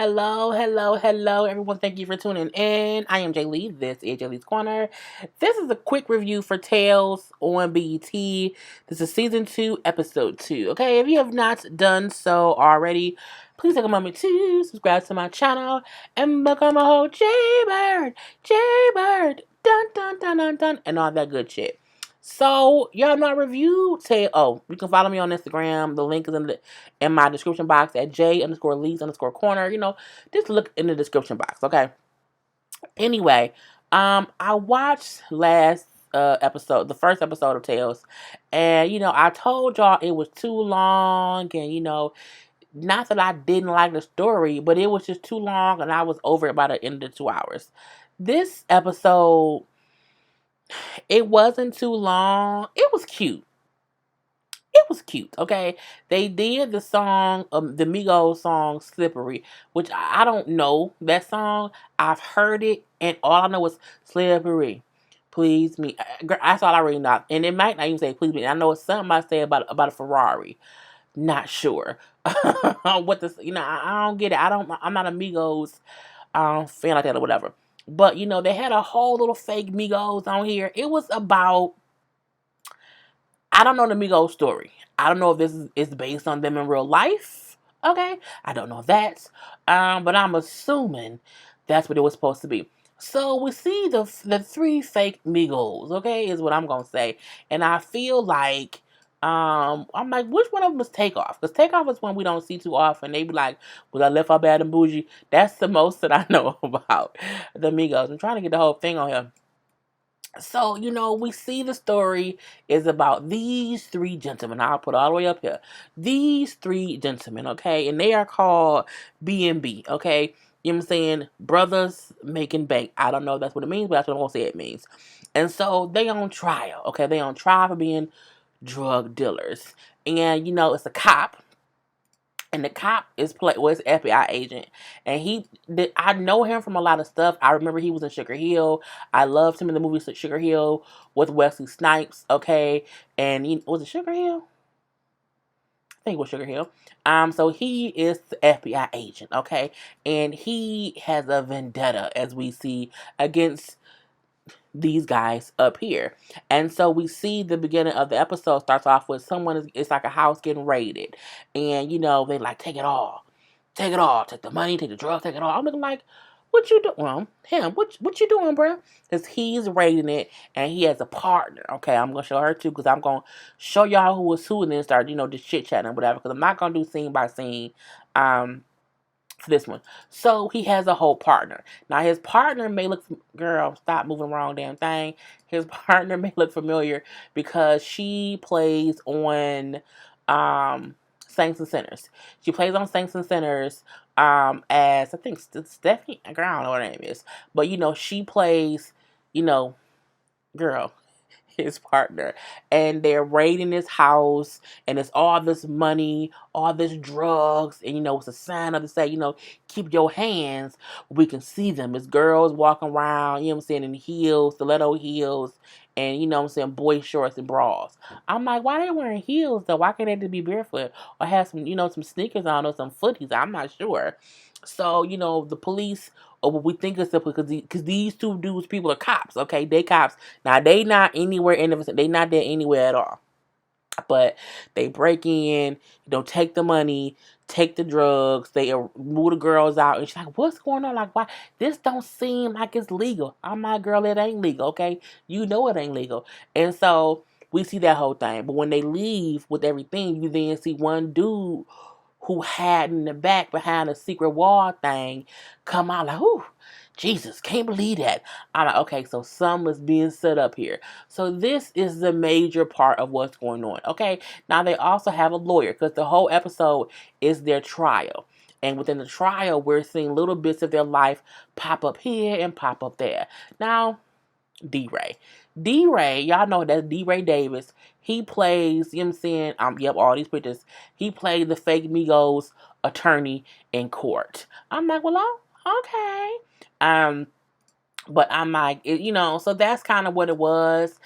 Hello, everyone. Thank you for tuning in. I am Jay Lee. This is Jay Lee's Corner. This is a quick review for Tales on BET. This is season 2, episode 2. Okay, if you have not done so already, please take a moment to subscribe to my channel and become a whole Jaybird, dun dun dun dun dun, and all that good shit. So, y'all not review Tale. Oh, you can follow me on Instagram. The link is in my description box at J_Lees_corner. Just look in the description box, okay? Anyway, I watched last episode, the first episode of Tales, and I told y'all it was too long, and not that I didn't like the story, but it was just too long, and I was over it by the end of the 2 hours. This episode, it wasn't too long. It was cute, okay? They did the song, the Migos song, Slippery, which I don't know that song. I've heard it, and all I know is Slippery. Please me. That's all I really know. And it might not even say please me. I know it's something I say about a Ferrari. Not sure. What this, I don't get it. I'm not a Migos fan like that or whatever. But, they had a whole little fake Migos on here. It was about, I don't know the Migos story. I don't know if this is based on them in real life. Okay, I don't know that. But I'm assuming that's what it was supposed to be. So we see the three fake Migos. Okay, is what I'm gonna say. And I feel like I'm like, which one of them is Takeoff? Because Takeoff is one we don't see too often. They be like, "Was I left out bad and bougie?" That's the most that I know about the Migos. I'm trying to get the whole thing on here. So, we see the story is about these three gentlemen. I'll put it all the way up here. These three gentlemen, okay? And they are called B&B, okay? You know what I'm saying? Brothers making bank. I don't know if that's what it means, but that's what I'm going to say it means. And so they on trial, okay? They on trial for being drug dealers. And, it's a cop. And the cop was FBI agent, and I know him from a lot of stuff. I remember he was in Sugar Hill. I loved him in the movie Sugar Hill with Wesley Snipes. Okay, and was it Sugar Hill? I think it was Sugar Hill. So he is the FBI agent. Okay, and he has a vendetta, as we see, against these guys up here. And so we see the beginning of the episode starts off with it's like a house getting raided. And, they like, take it all. Take it all. Take the money, take the drugs, take it all. I'm looking like, what you doing? Well, him, what you doing, bro? Because he's raiding it and he has a partner. Okay, I'm going to show her too because I'm going to show y'all who was who and then start, just chit-chatting or whatever because I'm not going to do scene by scene. For this one. So he has a whole partner. Now his partner may look, girl, stop moving wrong damn thing. His partner may look familiar because she plays on Saints and Sinners. She plays on Saints and Sinners as I think Stephanie, girl, I don't know what her name is. But she plays, girl, his partner, and they're raiding his house, and it's all this money, all this drugs, and it's a sign of to say, keep your hands where we can see them. It's girls walking around, in heels, stiletto heels, and boy shorts and bras. I'm like, why they wearing heels though? Why can't they just be barefoot or have some, some sneakers on or some footies? I'm not sure. So, the police, or what we think is simple, because these two dudes, people are cops, okay? They cops. Now, they not anywhere in the, they not there anywhere at all. But they break in, take the money, take the drugs, they move the girls out, and she's like, what's going on? Like, why? This don't seem like it's legal. I'm like, girl, it ain't legal, okay? You know it ain't legal. And so, we see that whole thing. But when they leave with everything, you then see one dude who had in the back behind a secret wall thing come out like, ooh, Jesus, can't believe that. I'm like, okay, so some is being set up here. So this is the major part of what's going on, okay? Now they also have a lawyer because the whole episode is their trial. And within the trial, we're seeing little bits of their life pop up here and pop up there. Now, D-Ray. D-Ray, y'all know that's D-Ray Davis. He plays, you know what I'm saying? Yep, all these pictures. He played the fake Migos attorney in court. I'm like, well, okay. Um, But I'm like, so that's kind of what it was.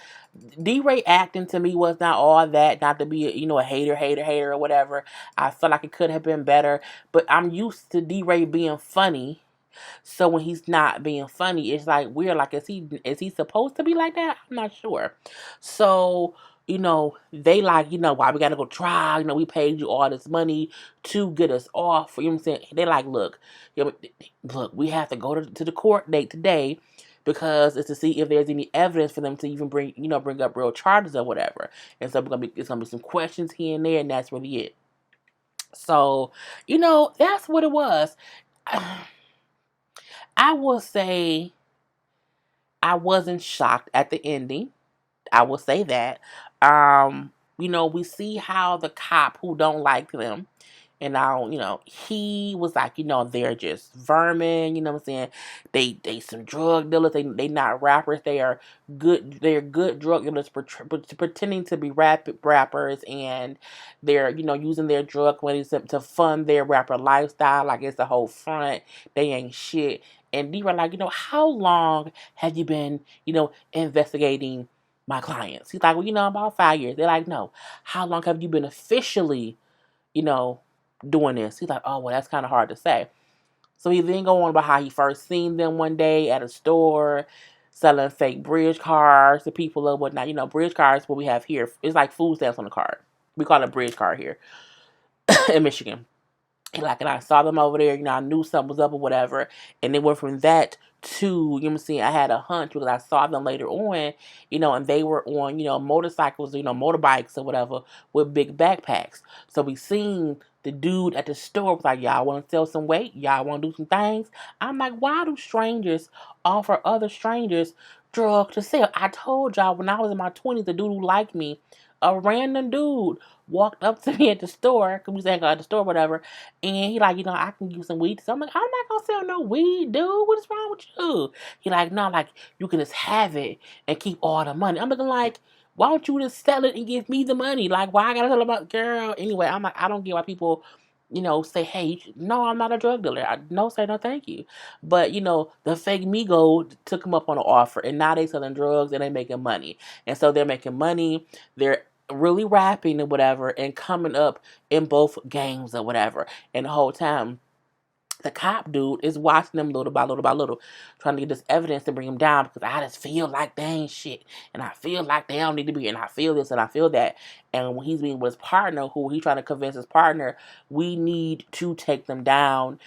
D-Ray acting to me was not all that. Not to be, a hater or whatever. I feel like it could have been better. But I'm used to D-Ray being funny. So when he's not being funny, it's like weird. Like, is he supposed to be like that? I'm not sure. So, they like, why we gotta go try, we paid you all this money to get us off. You know what I'm saying? They like, look, look, we have to go to the court date today because it's to see if there's any evidence for them to even bring up real charges or whatever. And so it's gonna be some questions here and there, and that's really it. So, that's what it was. I will say I wasn't shocked at the ending. I will say that. We see how the cop who don't like them, and now, he was like, they're just vermin, you know what I'm saying? They some drug dealers, they not rappers, they're good drug dealers pretending to be rappers, and they're, using their drug money to fund their rapper lifestyle, like it's the whole front, they ain't shit. And they were like, how long have you been, investigating my clients? He's like, well, about 5 years. They're like, no. How long have you been officially, you know, doing this? He's like, oh, well, that's kind of hard to say. So he then go on about how he first seen them one day at a store selling fake bridge cards to people or whatnot. Bridge cards, what we have here, it's like food stamps on the card. We call it a bridge card here in Michigan. And I saw them over there, I knew something was up or whatever. And it went from that to, I had a hunch because I saw them later on, and they were on, motorcycles, motorbikes or whatever with big backpacks. So we seen the dude at the store was like, y'all want to sell some weight? Y'all want to do some things? I'm like, why do strangers offer other strangers drugs to sell? I told y'all when I was in my 20s, the dude who liked me, a random dude walked up to me at the store, because we was at the store, whatever, and he like, I can give you some weed. So I'm like, I'm not gonna sell no weed, dude. What is wrong with you? He like, no, like, you can just have it and keep all the money. I'm looking like, why don't you just sell it and give me the money? Like, why I gotta tell about girl? Anyway, I'm like, I don't get why people, say, hey, no, I'm not a drug dealer. Say no, thank you. But, the fake Migo took him up on an offer, and now they selling drugs and they making money. And so they're making money. They're really rapping or whatever and coming up in both games or whatever. And the whole time, the cop dude is watching them little by little by little, trying to get this evidence to bring him down because I just feel like they ain't shit. And I feel like they don't need to be. And I feel this and I feel that. And when he's being with his partner, who he's trying to convince his partner, we need to take them down.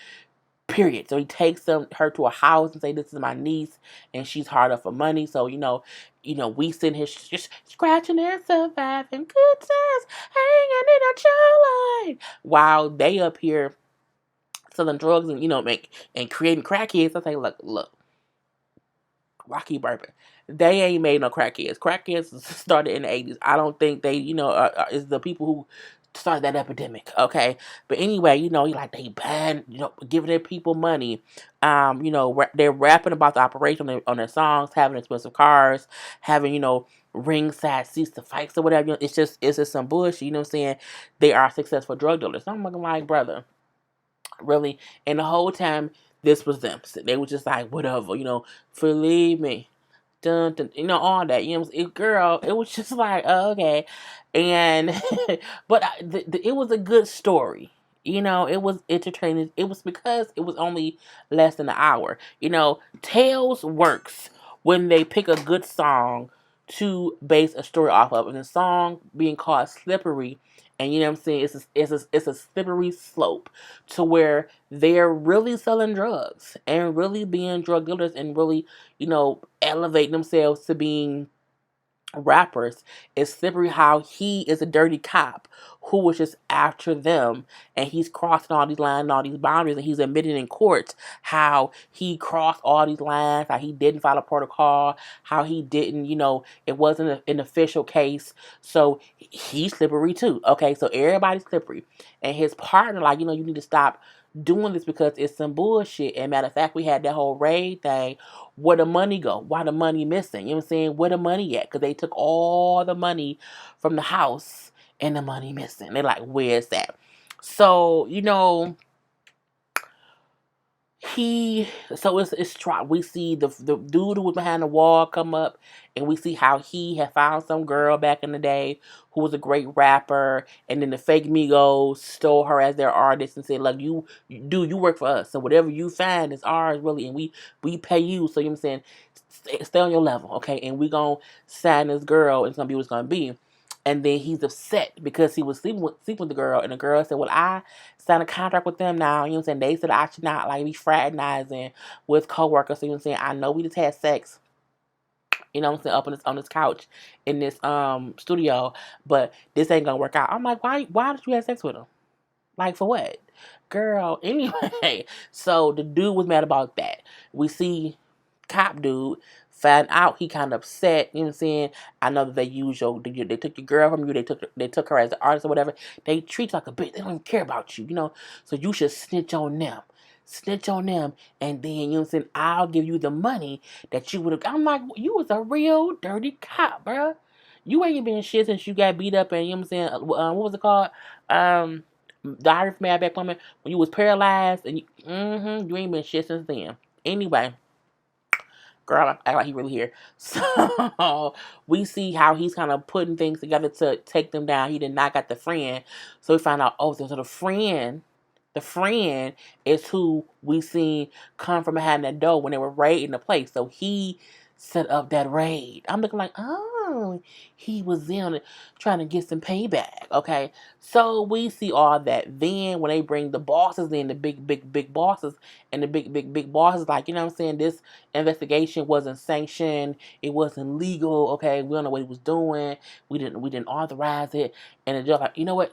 Period. So he takes her to a house and say, "This is my niece, and she's hard up for money." So we sitting here just scratching and surviving, good times, hanging in a jawline, while they up here selling drugs and creating crackheads. I say, look, Rocky burping. They ain't made no crackheads. Crackheads started in the 80s. I don't think they, is the people who started that epidemic. Okay, but anyway, they ban, giving their people money. They're rapping about the operation on their songs, having expensive cars, having ringside seats to fights or whatever. It's just some bullshit. You know what I'm saying? They are successful drug dealers. So I'm looking like, brother, really? And the whole time, this was them. So they were just like, whatever, believe me. Dun, dun, all that. Girl, it was just like, oh, okay. And, but it was a good story. It was entertaining. It was because it was only less than an hour. Tales works when they pick a good song to base a story off of. And the song being called Slippery, and you know what I'm saying, it's a slippery slope to where they're really selling drugs and really being drug dealers and really, elevate themselves to being rappers. It's slippery how he is a dirty cop who was just after them, and he's crossing all these lines and all these boundaries, and he's admitting in court how he crossed all these lines, how he didn't file a protocol, how he didn't, it wasn't an official case. So he's slippery too. Okay, so everybody's slippery. And his partner, like, you need to stop doing this because it's some bullshit. And matter of fact, we had that whole raid thing. Where the money go? Why the money missing? You know what I'm saying? Where the money at? Because they took all the money from the house and the money missing. They're like, where's that? So, It's try. We see the dude who was behind the wall come up, and we see how he had found some girl back in the day who was a great rapper, and then the fake Migos stole her as their artist and said, "Like you work for us, so whatever you find is ours, really, and we pay you." So you know what I'm saying, stay on your level, okay? And we gonna sign this girl, and it's gonna be what's gonna be. And then he's upset because he was sleeping with the girl, and the girl said, "Well, I signed a contract with them now." You know what I'm saying? They said I should not like be fraternizing with coworkers. So you know what I'm saying? I know we just had sex. You know what I'm saying? Up on this couch in this studio, but this ain't gonna work out. I'm like, why did you have sex with him? Like for what? Girl, anyway. So the dude was mad about that. We see cop dude find out he kind of upset. You know what I'm saying? I know that they took your girl from you. They took her as an artist or whatever. They treat you like a bitch. They don't even care about you. You know, so you should snitch on them. Snitch on them, and then you know what I'm saying. I'll give you the money that you would have. I'm like, you was a real dirty cop, bruh. You ain't been shit since you got beat up, and you know what I'm saying. What was it called? Diary from Mad Back Woman, when you was paralyzed and you ain't been shit since then. Anyway, girl, I act like he really here. So we see how he's kind of putting things together to take them down. He did not got the friend, so we find out. Oh, so the friend. The friend is who we seen come from behind that door when they were raiding the place. So he set up that raid. I'm looking like, oh, he was in on it, trying to get some payback. Okay, so we see all that. Then when they bring the bosses in, the big bosses, and the big bosses, like, you know what I'm saying, this investigation wasn't sanctioned. It wasn't legal. Okay, we don't know what he was doing. We didn't authorize it. And the judge like, you know what?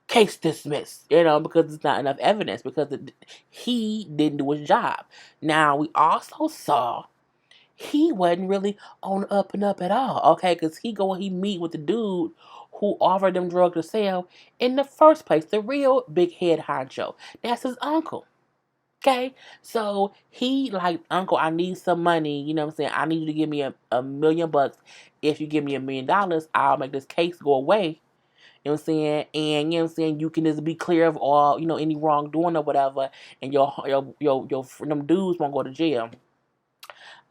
Case dismissed, you know, because it's not enough evidence, because he didn't do his job. Now, we also saw he wasn't really on the up and up at all, okay, because he meet with the dude who offered them drugs to sell in the first place, the real big head honcho. That's his uncle, okay? So he like, uncle, I need some money, you know what I'm saying? I need you to give me a $1,000,000. If you give me $1,000,000, I'll make this case go away. You know what I'm saying? And you know what I'm saying, you can just be clear of all, you know, any wrongdoing or whatever, and your them dudes won't go to jail.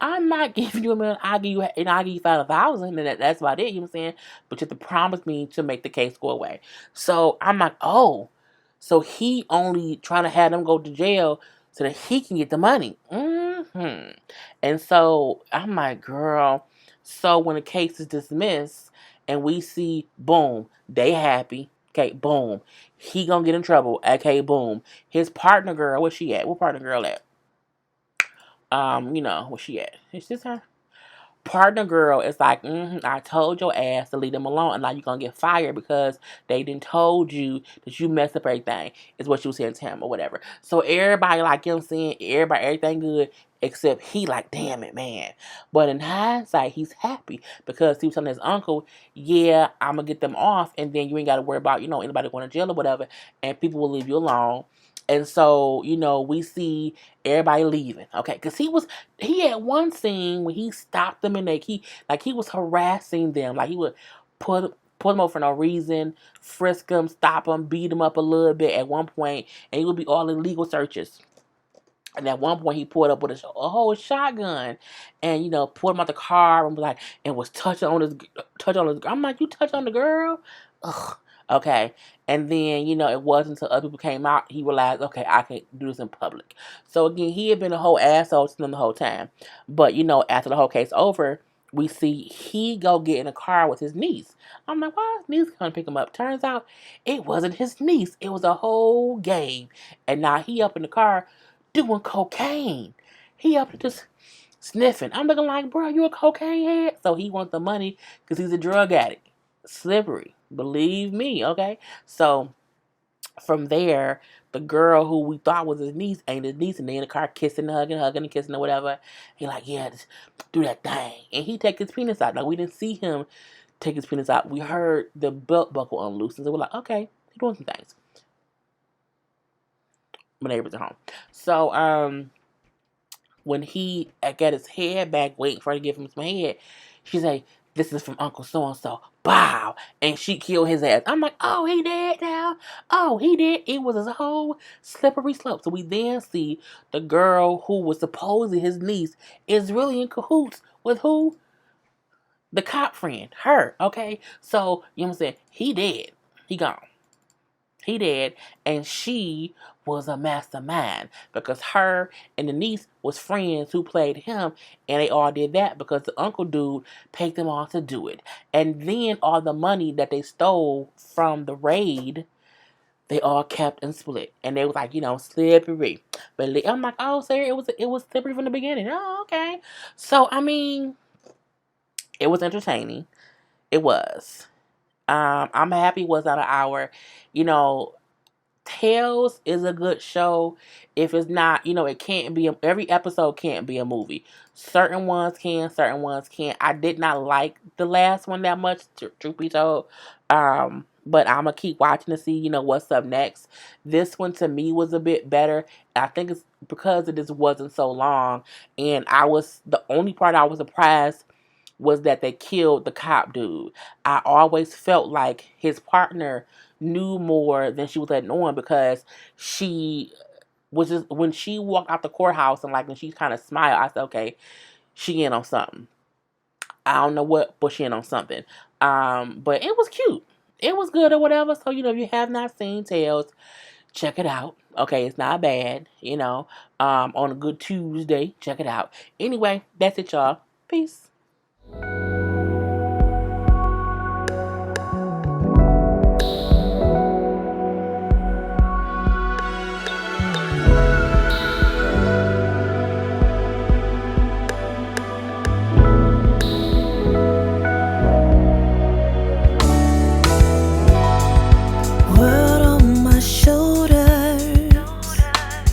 I'm not giving you $1,000,000. I'll give you 5,000, and that's about it. You know what I'm saying? But you have to promise me to make the case go away. So I'm like, oh, so he only trying to have them go to jail so that he can get the money. And so I'm like, girl. So when the case is dismissed, and we see, boom, they happy. Okay, boom, he gonna get in trouble. Okay, boom, his partner girl, where she at? What partner girl at? Where she at? Is this her? Partner girl is like, I told your ass to leave them alone, and now you're gonna get fired because they didn't told you that you messed up everything, is what you said to him or whatever. So everybody, like, you know what I'm saying, everything good, except he like, damn it, man. But in hindsight, he's happy because he was telling his uncle, yeah, I'm gonna get them off, and then you ain't gotta worry about, anybody going to jail or whatever, and people will leave you alone. And so, we see everybody leaving, okay? Because he had one scene where he stopped them, and he was harassing them. Like, he would pull them over for no reason, frisk them, stop them, beat them up a little bit at one point, and it would be all illegal searches. And at one point, he pulled up with a whole shotgun, and pulled him out the car and was like, and was touching on his. I'm like, you touch on the girl? Ugh. Okay. And then it wasn't until other people came out he realized, okay, I can do this in public. So again, he had been a whole asshole to them the whole time. But after the whole case over, we see he go get in a car with his niece. I'm like, why is his niece coming to pick him up? Turns out it wasn't his niece. It was a whole game. And now he up in the car doing cocaine. He up to just sniffing. I'm looking like, bro, you a cocaine head? So he wants the money because he's a drug addict. Slippery. Believe me, okay? So from there, the girl who we thought was his niece ain't his niece, and they in the car kissing, hugging, and kissing or whatever. He like, yeah, just do that thing. And he take his penis out. Like, we didn't see him take his penis out. We heard the belt buckle unloosen. So we're like, okay, he's doing some things. My neighbors are home. So, when he got his head back waiting for her to give him some head, she's like, this is from Uncle so-and-so. Bow. And she killed his ass. I'm like, oh, he dead now? Oh, he did. It was a whole slippery slope. So we then see the girl who was supposedly his niece is really in cahoots with who? The cop friend. Her. Okay? So, you know what I'm saying? He dead. He gone. He did, and she was a mastermind because her and the niece was friends who played him, and they all did that because the uncle dude paid them all to do it. And then all the money that they stole from the raid, they all kept and split, and they was like, slippery. But I'm like, oh, sir, it was slippery from the beginning. Oh, okay. So I mean, it was entertaining. It was. I'm happy it was not an hour. You know, Tales is a good show. If it's not, it can't be. Every episode can't be a movie. Certain ones can, certain ones can't. I did not like the last one that much, truth be told. But I'm gonna keep watching to see, what's up next. This one to me was a bit better. I think it's because it just wasn't so long, and the only part I was surprised was that they killed the cop dude. I always felt like his partner knew more than she was letting on because she was just when she walked out the courthouse and when she kind of smiled, I said, okay, she in on something. I don't know what, but she in on something. But it was cute. It was good or whatever. So if you have not seen Tales, check it out. Okay, it's not bad. On a good Tuesday, check it out. Anyway, that's it, y'all. Peace.